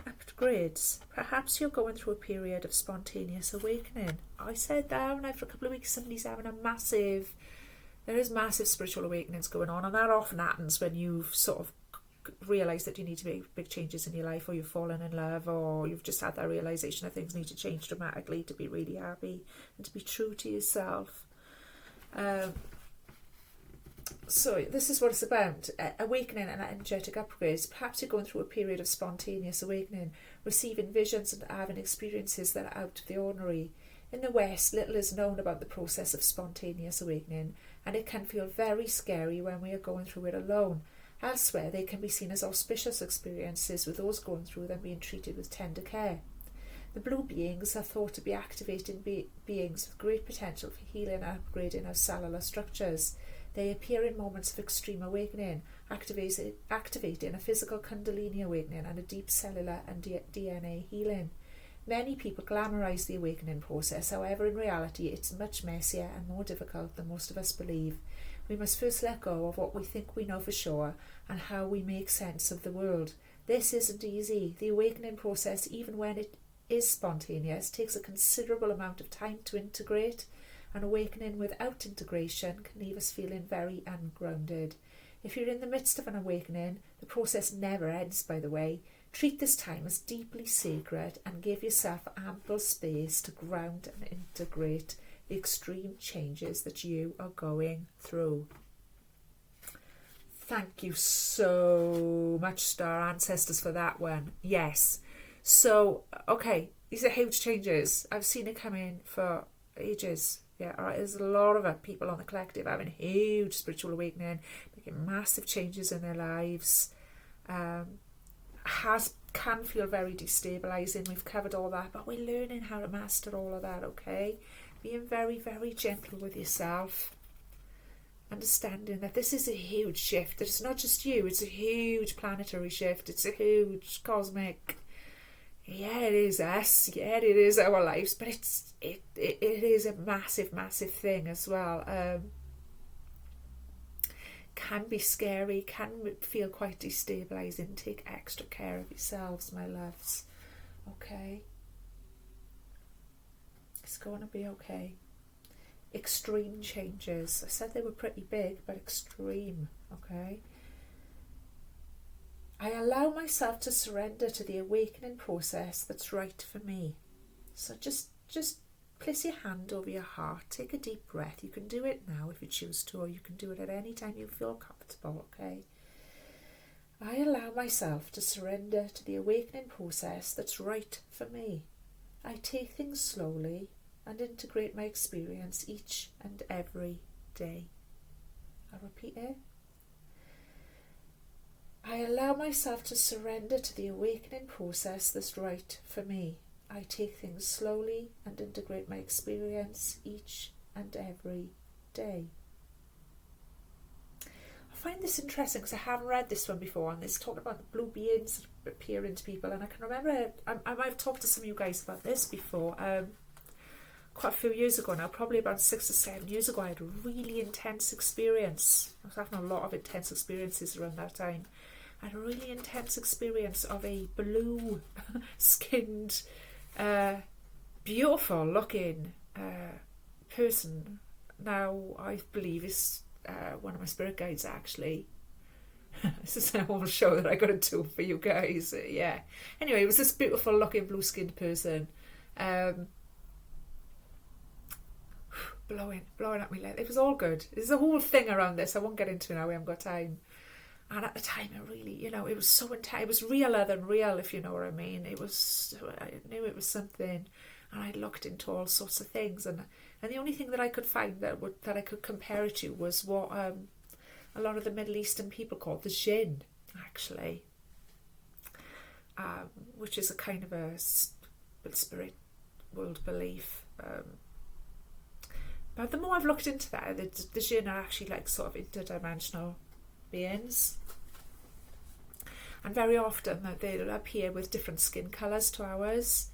upgrades. Perhaps you're going through a period of spontaneous awakening. I said that now for a couple of weeks somebody's having there is massive spiritual awakenings going on, and that often happens when you've sort of realised that you need to make big changes in your life, or you've fallen in love, or you've just had that realisation that things need to change dramatically to be really happy and to be true to yourself. So this is what it's about, awakening and energetic upgrades. Perhaps you're going through a period of spontaneous awakening, receiving visions and having experiences that are out of the ordinary. In the West, little is known about the process of spontaneous awakening, and it can feel very scary when we are going through it alone. Elsewhere, they can be seen as auspicious experiences, with those going through them being treated with tender care. The blue beings are thought to be activating beings with great potential for healing and upgrading our cellular structures. They appear in moments of extreme awakening, activating a physical kundalini awakening and a deep cellular and DNA healing. Many people glamorise the awakening process, however in reality it's much messier and more difficult than most of us believe. We must first let go of what we think we know for sure and how we make sense of the world. This isn't easy. The awakening process, even when it is spontaneous, takes a considerable amount of time to integrate. An awakening without integration can leave us feeling very ungrounded. If you're in the midst of an awakening, the process never ends, by the way. Treat this time as deeply sacred and give yourself ample space to ground and integrate the extreme changes that you are going through. Thank you so much, Star Ancestors, for that one. Yes. So, okay, these are huge changes. I've seen it come in for ages. Yeah, all right, there's a lot of people on the collective having huge spiritual awakening, making massive changes in their lives. Can feel very destabilising. We've covered all that, but we're learning how to master all of that, okay? Being very, very gentle with yourself. Understanding that this is a huge shift. It's not just you, it's a huge planetary shift. It's a huge cosmic... Yeah, it is us. Yeah, it is our lives, but it is a massive, massive thing as well. Can be scary, can feel quite destabilising. Take extra care of yourselves, my loves. Okay? It's going to be okay. Extreme changes. I said they were pretty big, but extreme. Okay? I allow myself to surrender to the awakening process that's right for me. So just place your hand over your heart. Take a deep breath. You can do it now if you choose to, or you can do it at any time you feel comfortable, okay? I allow myself to surrender to the awakening process that's right for me. I take things slowly and integrate my experience each and every day. I'll repeat it. I allow myself to surrender to the awakening process that's right for me. I take things slowly and integrate my experience each and every day. I find this interesting because I haven't read this one before, and it's talking about the blue beings appearing to people, and I can remember I might have talked to some of you guys about this before. Quite a few years ago now, probably about 6 or 7 years ago, I had a really intense experience. I was having a lot of intense experiences around that time. I had a really intense experience of a blue skinned, beautiful looking person. Now I believe is one of my spirit guides, actually. This is a whole show that I got to do for you guys. Yeah. Anyway, it was this beautiful looking blue skinned person. Blowing at me. It was all good. There's a whole thing around this. I won't get into it now. We haven't got time. And at the time, it really, it was so intense. It was realer than real, if you know what I mean. I knew it was something, and I looked into all sorts of things, and the only thing that I could find that I could compare it to was what a lot of the Middle Eastern people call the jinn, actually, which is a kind of a spirit world belief. But the more I've looked into that, the jinn are actually like sort of interdimensional beings, and very often they'll appear with different skin colours to ours,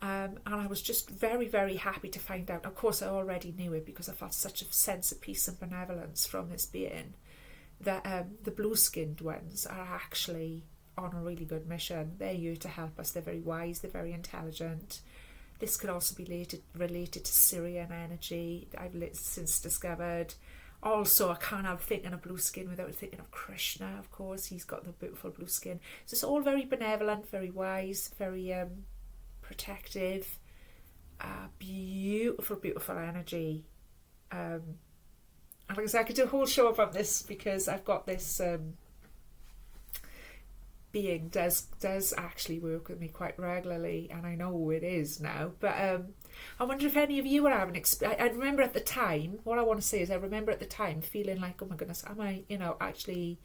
and I was just very, very happy to find out. Of course, I already knew it because I felt such a sense of peace and benevolence from this being, that the blue-skinned ones are actually on a really good mission. They're here to help us. They're very wise, they're very intelligent. This could also be related to Syrian energy, I've since discovered. Also, I can't have thinking of blue skin without thinking of Krishna, of course. He's got the beautiful blue skin. So it's all very benevolent, very wise, very protective, beautiful, beautiful energy. And like I said, I could do a whole show about this because I've got this being does actually work with me quite regularly, and I know who it is now. But I wonder if any of you are having I remember at the time, what I want to say is I remember at the time feeling like, oh my goodness, am I, actually,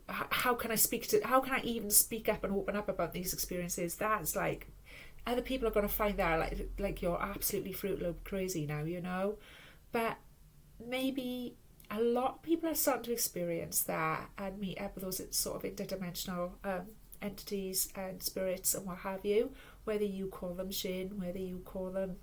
how can I even speak up and open up about these experiences? That's like, other people are going to find that like you're absolutely Fruit Loop crazy now, but maybe a lot of people are starting to experience that and meet up with those sort of interdimensional entities and spirits and what have you, whether you call them jinn, whether you call them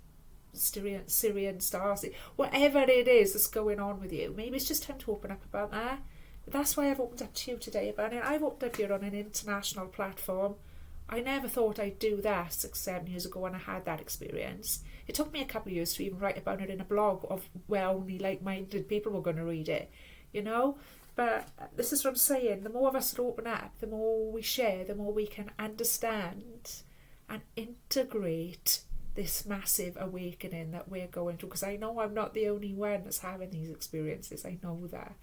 Syrian stars, whatever it is that's going on with you. Maybe it's just time to open up about that. But that's why I've opened up to you today about it. I've opened up here on an international platform. I never thought I'd do that 6-7 years ago when I had that experience. It took me a couple of years to even write about it in a blog of where only like-minded people were going to read it, But this is what I'm saying. The more of us that open up, the more we share, the more we can understand and integrate this massive awakening that we're going through. Because I know I'm not the only one that's having these experiences. I know that.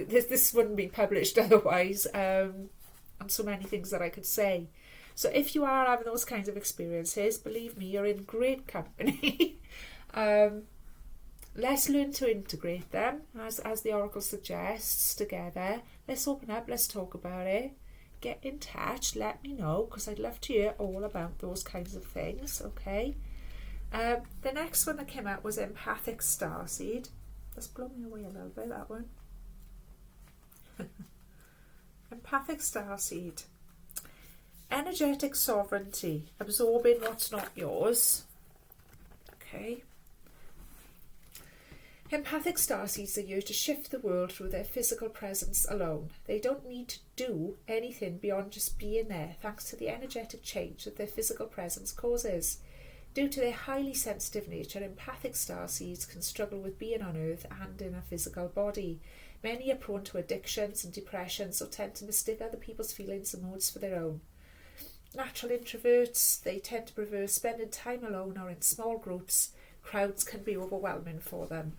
This wouldn't be published otherwise. And so many things that I could say. So if you are having those kinds of experiences, believe me, you're in great company. Let's learn to integrate them, as the Oracle suggests, together. Let's open up, let's talk about it. Get in touch, let me know, because I'd love to hear all about those kinds of things, okay? The next one that came out was Empathic Starseed. That's blown me away a little bit, that one. Empathic Starseed. Energetic sovereignty, absorbing what's not yours. Okay. Empathic starseeds are here to shift the world through their physical presence alone. They don't need to do anything beyond just being there, thanks to the energetic change that their physical presence causes. Due to their highly sensitive nature, empathic starseeds can struggle with being on Earth and in a physical body. Many are prone to addictions and depression, so tend to mistake other people's feelings and moods for their own. Natural introverts, they tend to prefer spending time alone or in small groups. Crowds can be overwhelming for them.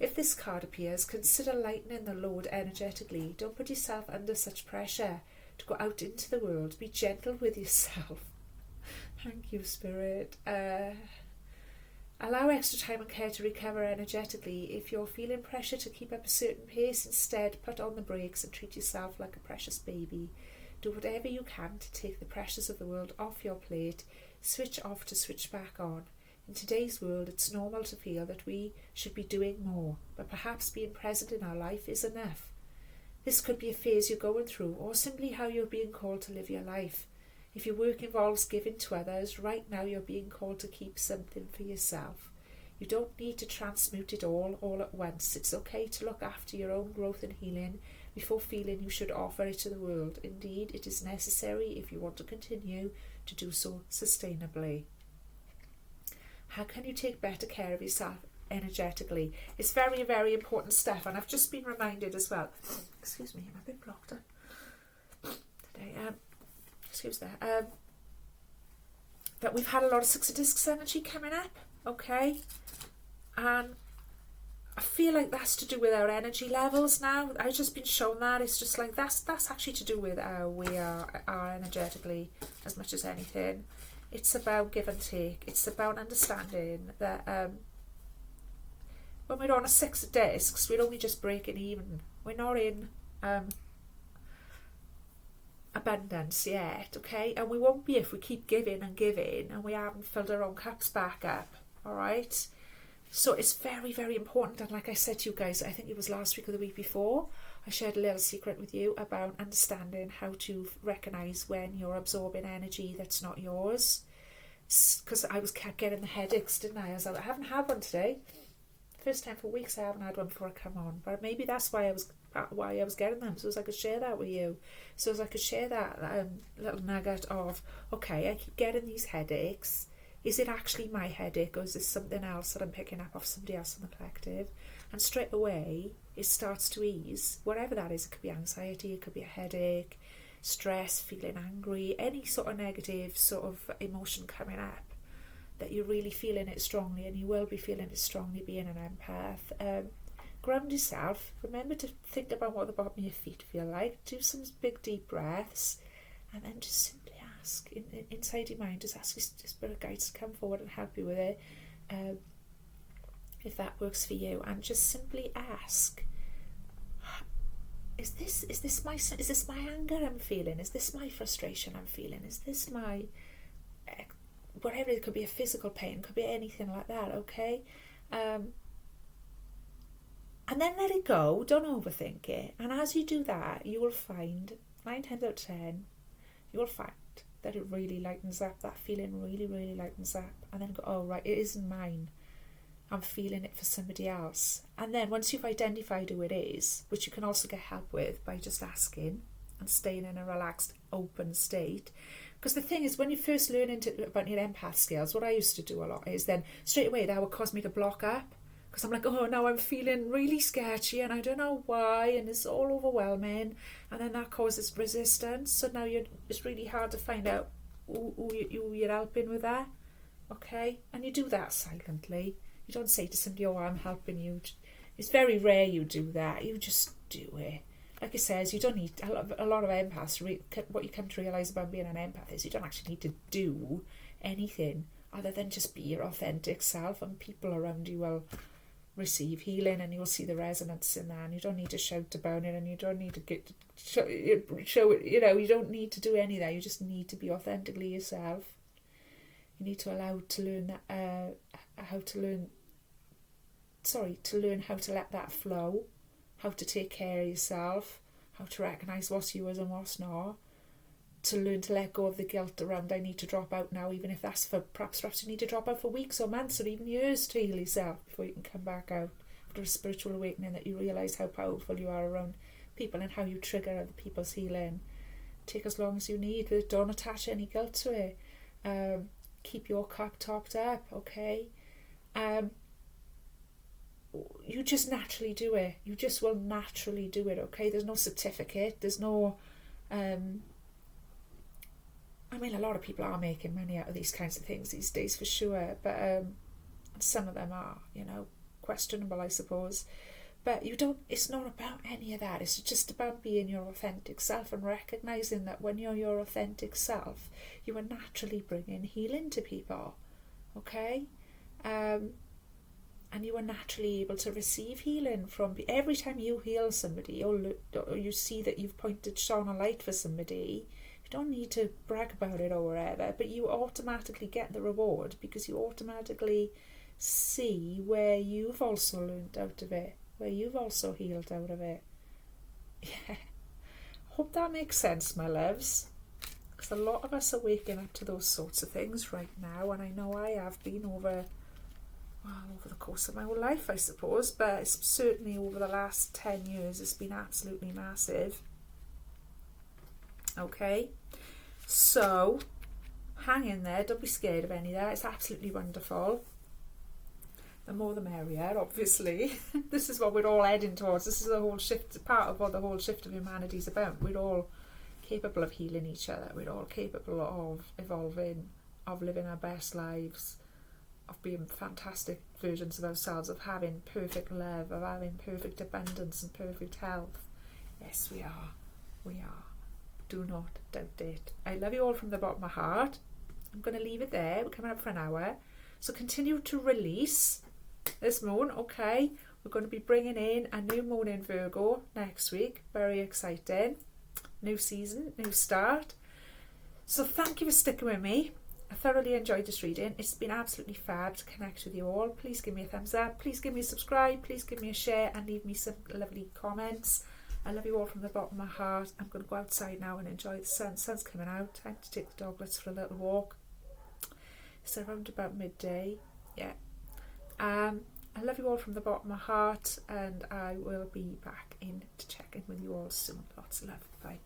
If this card appears, consider lightening the load energetically. Don't put yourself under such pressure to go out into the world. Be gentle with yourself. Thank you, Spirit. Allow extra time and care to recover energetically. If you're feeling pressure to keep up a certain pace, instead put on the brakes and treat yourself like a precious baby. Do whatever you can to take the pressures of the world off your plate. Switch off to switch back on. In today's world, it's normal to feel that we should be doing more, but perhaps being present in our life is enough. This could be a phase you're going through, or simply how you're being called to live your life. If your work involves giving to others, right now you're being called to keep something for yourself. You don't need to transmute it all at once. It's okay to look after your own growth and healing before feeling you should offer it to the world. Indeed, it is necessary if you want to continue to do so sustainably. How can you take better care of yourself energetically. It's very, very important stuff. And I've just been reminded as well, excuse me, I'm a bit blocked up today, excuse that, that we've had a lot of 6 of discs energy coming up, okay? And I feel like that's to do with our energy levels now. I've just been shown that. It's just like that's actually to do with how we are energetically as much as anything. It's about give and take. It's about understanding that when we're on a 6 of discs, we're only just breaking even. We're not in abundance yet, okay? And we won't be if we keep giving and giving and we haven't filled our own cups back up, all right? So it's very, very important. And like I said to you guys, I think it was last week or the week before, I shared a little secret with you about understanding how to recognise when you're absorbing energy that's not yours. Because I kept getting the headaches, didn't I? I haven't had one today. First time for weeks I haven't had one before I come on. But maybe that's why I was getting them. So as I could share that with you. So as I could share that little nugget of, okay, I keep getting these headaches. Is it actually my headache, or is this something else that I'm picking up off somebody else in the collective? And straight away, it starts to ease. Whatever that is, it could be anxiety, it could be a headache, stress, feeling angry, any sort of negative sort of emotion coming up, that you're really feeling it strongly, and you will be feeling it strongly being an empath. Ground yourself. Remember to think about what the bottom of your feet feel like. Do some big, deep breaths, and then just simply ask inside your mind, just ask your spirit guides to come forward and help you with it, if that works for you. And just simply ask, is this my anger I'm feeling? Is this my frustration I'm feeling? Is this my whatever? It could be a physical pain, could be anything like that, okay? And then let it go. Don't overthink it. And as you do that, you will find 9 times out of 10 you will find that it really lightens up. That feeling really, really lightens up. And then go, oh, right, it isn't mine. I'm feeling it for somebody else. And then once you've identified who it is, which you can also get help with by just asking and staying in a relaxed, open state. Because the thing is, when you first learn about your empath skills, what I used to do a lot is then straight away that would cause me to block up. Because I'm like, oh, now I'm feeling really sketchy and I don't know why, and it's all overwhelming, and then that causes resistance. So now it's really hard to find out who you're helping with that, okay? And you do that silently. You don't say to somebody, oh, I'm helping you. It's very rare you do that. You just do it. Like it says, you don't need, a lot of empaths, what you come to realise about being an empath is you don't actually need to do anything other than just be your authentic self, and people around you will receive healing, and you'll see the resonance in that, and you don't need to shout about it, and you don't need to show it, you don't need to do any of that. You just need to be authentically yourself. You need to allow to learn how to let that flow, how to take care of yourself, how to recognise what's yours and what's not, to learn to let go of the guilt around I need to drop out now, even if that's for perhaps you need to drop out for weeks or months or even years to heal yourself before you can come back out after a spiritual awakening, that you realise how powerful you are around people and how you trigger other people's healing. Take as long as you need, but don't attach any guilt to it. Keep your cup topped up, okay? You just naturally do it. You just will naturally do it, okay? There's no certificate. There's no... I mean, a lot of people are making money out of these kinds of things these days for sure, but some of them are, questionable, I suppose. But it's not about any of that. It's just about being your authentic self and recognising that when you're your authentic self, you are naturally bringing healing to people, okay? And you are naturally able to receive healing from every time you heal somebody, or you see that you've shone a light for somebody. You don't need to brag about it or whatever, but you automatically get the reward because you automatically see where you've also learned out of it, where you've also healed out of it. Yeah, hope that makes sense, my loves, because a lot of us are waking up to those sorts of things right now, and I know I have been over the course of my whole life, I suppose, but it's certainly over the last 10 years it's been absolutely massive. Okay, so hang in there, don't be scared of any of that. It's absolutely wonderful. The more the merrier, obviously. This is what we're all heading towards. This is the whole shift, part of what the whole shift of humanity is about. We're all capable of healing each other. We're all capable of evolving, of living our best lives, of being fantastic versions of ourselves, of having perfect love, of having perfect abundance and perfect health. Yes, we are. We are. Do not doubt it. I love you all from the bottom of my heart. I'm going to leave it there. We're coming up for an hour. So continue to release this moon, okay? We're going to be bringing in a new moon in Virgo next week. Very exciting. New season, new start. So thank you for sticking with me. I thoroughly enjoyed this reading. It's been absolutely fab to connect with you all. Please give me a thumbs up. Please give me a subscribe. Please give me a share and leave me some lovely comments. I love you all from the bottom of my heart. I'm going to go outside now and enjoy the sun. Sun's coming out. Time to take the doglets for a little walk. It's around about midday. Yeah. I love you all from the bottom of my heart, and I will be back in to check in with you all soon. Lots of love. Bye.